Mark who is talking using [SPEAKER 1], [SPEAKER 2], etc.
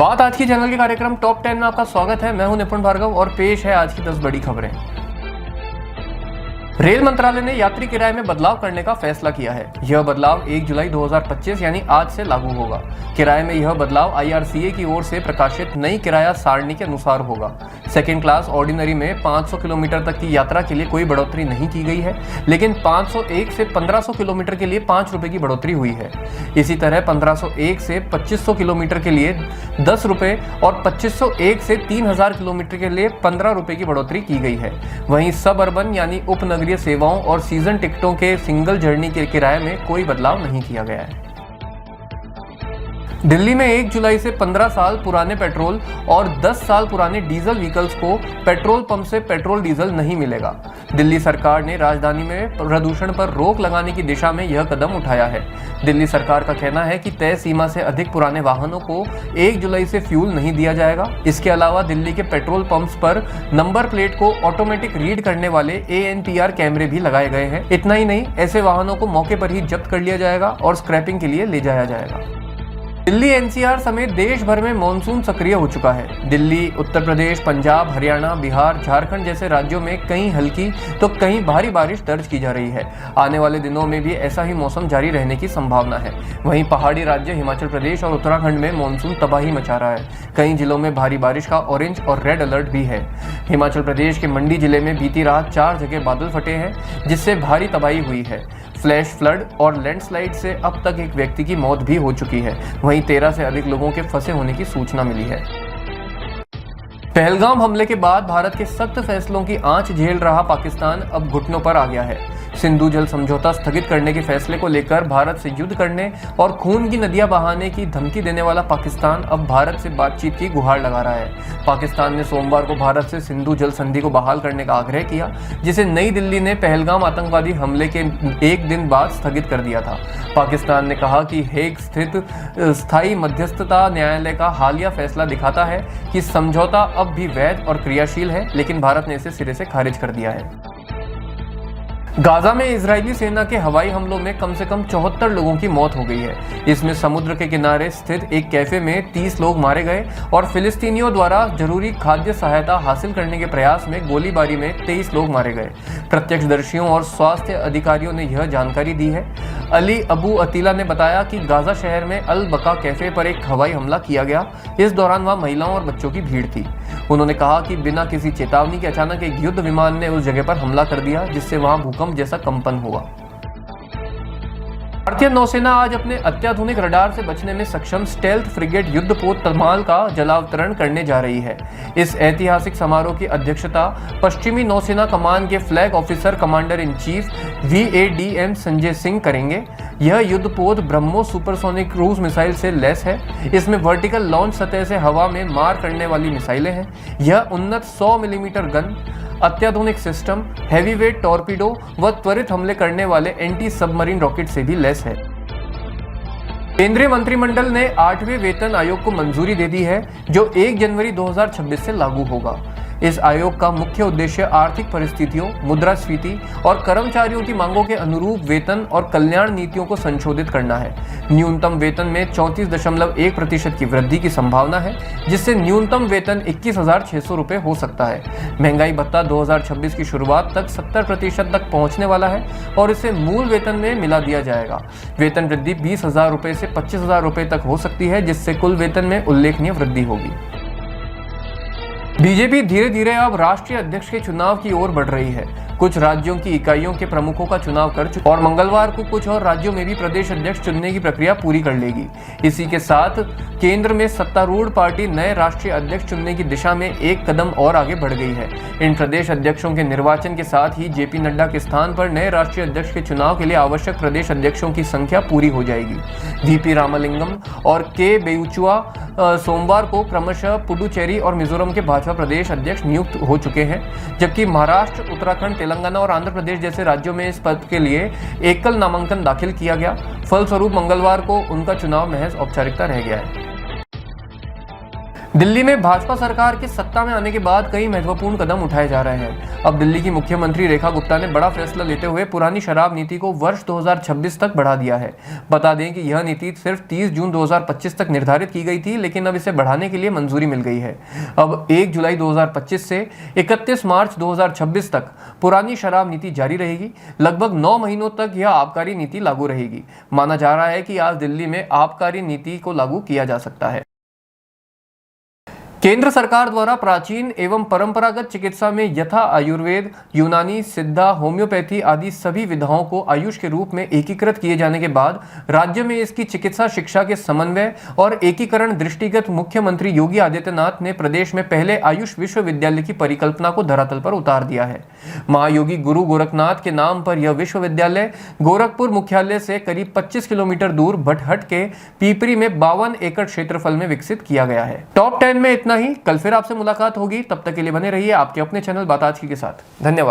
[SPEAKER 1] बात आज की चैनल के कार्यक्रम टॉप 10 में आपका स्वागत है। मैं हूं निपुण भार्गव और पेश है आज की 10 बड़ी खबरें। रेल मंत्रालय ने यात्री किराए में बदलाव करने का फैसला किया है। यह बदलाव 1 जुलाई 2025 यानी आज से लागू होगा। किराए में यह बदलाव IRCA की ओर से प्रकाशित नई किराया सारणी के अनुसार होगा। सेकेंड क्लास ऑर्डिनरी में 500 किलोमीटर तक की यात्रा के लिए कोई बढ़ोतरी नहीं की गई है, लेकिन 501 से 1500 किलोमीटर के लिए 5 रुपए की बढ़ोतरी हुई है। इसी तरह 1501 से 2500 किलोमीटर के लिए 10 रुपए और 2501 से 3000 किलोमीटर के लिए 15 रुपए की बढ़ोतरी की गई है। वहीं सब अर्बन यानी उपनगरीय सेवाओं और सीजन टिकटों के सिंगल जर्नी के किराए में कोई बदलाव नहीं किया गया है। दिल्ली में 1 जुलाई से 15 साल पुराने पेट्रोल और 10 साल पुराने डीजल व्हीकल्स को पेट्रोल पंप से पेट्रोल डीजल नहीं मिलेगा। दिल्ली सरकार ने राजधानी में प्रदूषण पर रोक लगाने की दिशा में यह कदम उठाया है। दिल्ली सरकार का कहना है कि तय सीमा से अधिक पुराने वाहनों को 1 जुलाई से फ्यूल नहीं दिया जाएगा। इसके अलावा दिल्ली के पेट्रोल पंप्स पर नंबर प्लेट को ऑटोमेटिक रीड करने वाले ANPR कैमरे भी लगाए गए हैं। इतना ही नहीं, ऐसे वाहनों को मौके पर ही जब्त कर लिया जाएगा और स्क्रैपिंग के लिए ले जाया जाएगा। दिल्ली NCR समेत देश भर में मानसून सक्रिय हो चुका है। दिल्ली, उत्तर प्रदेश, पंजाब, हरियाणा, बिहार, झारखंड जैसे राज्यों में कहीं हल्की तो कहीं भारी बारिश दर्ज की जा रही है। आने वाले दिनों में भी ऐसा ही मौसम जारी रहने की संभावना है। वहीं पहाड़ी राज्य हिमाचल प्रदेश और उत्तराखंड में मानसून तबाही मचा रहा है। कई जिलों में भारी बारिश का ऑरेंज और रेड अलर्ट भी है। हिमाचल प्रदेश के मंडी जिले में बीती रात 4 जगह बादल फटे हैं, जिससे भारी तबाही हुई है। फ्लैश फ्लड और लैंडस्लाइड से अब तक एक व्यक्ति की मौत भी हो चुकी है। वहीं 13 से अधिक लोगों के फंसे होने की सूचना मिली है। पहलगाम हमले के बाद भारत के सख्त फैसलों की आंच झेल रहा पाकिस्तान अब घुटनों पर आ गया है। सिंधु जल समझौता स्थगित करने के फैसले को लेकर भारत से युद्ध करने और खून की नदियां बहाने की धमकी देने वाला पाकिस्तान अब भारत से बातचीत की गुहार लगा रहा है। पाकिस्तान ने सोमवार को भारत से सिंधु जल संधि को बहाल करने का आग्रह किया, जिसे नई दिल्ली ने पहलगाम आतंकवादी हमले के एक दिन बाद स्थगित कर दिया था। पाकिस्तान ने कहा कि हेग स्थित स्थायी मध्यस्थता न्यायालय का हालिया फैसला दिखाता है कि समझौता अब भी वैध और क्रियाशील है, लेकिन भारत ने इसे सिरे से खारिज कर दिया है। गाजा में इजरायली सेना के हवाई हमलों में कम से कम 74 लोगों की मौत हो गई है। इसमें समुद्र के किनारे स्थित एक कैफे में 30 लोग मारे गए और फिलिस्तीनियों द्वारा जरूरी खाद्य सहायता हासिल करने के प्रयास में गोलीबारी में 23 लोग मारे गए। प्रत्यक्षदर्शियों और स्वास्थ्य अधिकारियों ने यह जानकारी दी है। अली अबू अतीला ने बताया कि गाजा शहर में अल बका कैफे पर एक हवाई हमला किया गया। इस दौरान वहां महिलाओं और बच्चों की भीड़ थी। उन्होंने कहा कि बिना किसी चेतावनी के अचानक एक युद्ध विमान ने उस जगह पर हमला कर दिया, जिससे वहां भूकंप जैसा कंपन हुआ। भारतीय नौसेना आज अपने अत्याधुनिक रडार से बचने में सक्षम स्टेल्थ फ्रिगेट युद्धपोत तमाल का जलावतरण करने जा रही है। इस ऐतिहासिक समारोह की अध्यक्षता पश्चिमी नौसेना कमान के flag officer commander in chief VADM Sanjay Singh करेंगे। यह युद्धपोत ब्रह्मोस सुपरसोनिक क्रूज मिसाइल से लैस है। इसमें वर्टिकल लॉन्च सतह से हवा में मार करने वाली मिसाइलें हैं। यह उन्नत 100 मिलीमीटर गन, अत्याधुनिक सिस्टम, हैवीवेट टॉर्पीडो व त्वरित हमले करने वाले एंटी सबमरीन रॉकेट से भी लैस है। केंद्रीय मंत्रिमंडल ने 8वें वेतन आयोग को मंजूरी दे दी है, जो 1 जनवरी 2026 से लागू होगा। इस आयोग का मुख्य उद्देश्य आर्थिक परिस्थितियों, मुद्रास्फीति और कर्मचारियों की मांगों के अनुरूप वेतन और कल्याण नीतियों को संशोधित करना है। न्यूनतम वेतन में 34.1% की वृद्धि की संभावना है, जिससे न्यूनतम वेतन 21,600 रुपये हो सकता है। महंगाई भत्ता 2026 की शुरुआत तक 70% तक पहुंचने वाला है और इसे मूल वेतन में मिला दिया जाएगा। वेतन वृद्धि 20,000 रुपये से 25,000 रुपये तक हो सकती है, जिससे कुल वेतन में उल्लेखनीय वृद्धि होगी। बीजेपी धीरे धीरे अब राष्ट्रीय अध्यक्ष के चुनाव की ओर बढ़ रही है। कुछ राज्यों की इकाइयों के प्रमुखों का चुनाव कर चुकी और मंगलवार को कुछ और राज्यों में भी प्रदेश अध्यक्ष चुनने की प्रक्रिया पूरी कर लेगी। इसी के साथ केंद्र में सत्तारूढ़ पार्टी नए राष्ट्रीय अध्यक्ष चुनने की दिशा में एक कदम और आगे बढ़ गई है। इन प्रदेश अध्यक्षों के निर्वाचन के साथ ही JP नड्डा के स्थान पर नए राष्ट्रीय अध्यक्ष के चुनाव के लिए आवश्यक प्रदेश अध्यक्षों की संख्या पूरी हो जाएगी। VP रामलिंगम और K बेउचुआ सोमवार को क्रमशः पुडुचेरी और मिजोरम के भाजपा प्रदेश अध्यक्ष नियुक्त हो चुके हैं, जबकि महाराष्ट्र, उत्तराखंड, तेलंगाना और आंध्र प्रदेश जैसे राज्यों में इस पद के लिए एकल नामांकन दाखिल किया गया। फलस्वरूप मंगलवार को उनका चुनाव महज औपचारिकता रह गया है। दिल्ली में भाजपा सरकार के सत्ता में आने के बाद कई महत्वपूर्ण कदम उठाए जा रहे हैं। अब दिल्ली की मुख्यमंत्री रेखा गुप्ता ने बड़ा फैसला लेते हुए पुरानी शराब नीति को वर्ष 2026 तक बढ़ा दिया है। बता दें कि यह नीति सिर्फ 30 जून 2025 तक निर्धारित की गई थी, लेकिन अब इसे बढ़ाने के लिए मंजूरी मिल गई है। अब 1 जुलाई 2025 से 31 मार्च 2026 तक पुरानी शराब नीति जारी रहेगी। लगभग 9 महीनों तक यह आबकारी नीति लागू रहेगी। माना जा रहा है कि आज दिल्ली में आबकारी नीति को लागू किया जा सकता है। केंद्र सरकार द्वारा प्राचीन एवं परंपरागत चिकित्सा में यथा आयुर्वेद, यूनानी, सिद्धा, होम्योपैथी आदि सभी विधाओं को आयुष के रूप में एकीकृत किए जाने के बाद राज्य में इसकी चिकित्सा शिक्षा के समन्वय और एकीकरण दृष्टिगत मुख्यमंत्री योगी आदित्यनाथ ने प्रदेश में पहले आयुष विश्वविद्यालय की परिकल्पना को धरातल पर उतार दिया है। महायोगी गुरु गोरखनाथ के नाम पर यह विश्वविद्यालय गोरखपुर मुख्यालय से करीब 25 किलोमीटर दूर भटहट के पीपरी में 52 एकड़ क्षेत्रफल में विकसित किया गया है। टॉप 10 में नहीं, कल फिर आपसे मुलाकात होगी। तब तक के लिए बने रहिए आपके अपने चैनल बात आज की के साथ। धन्यवाद।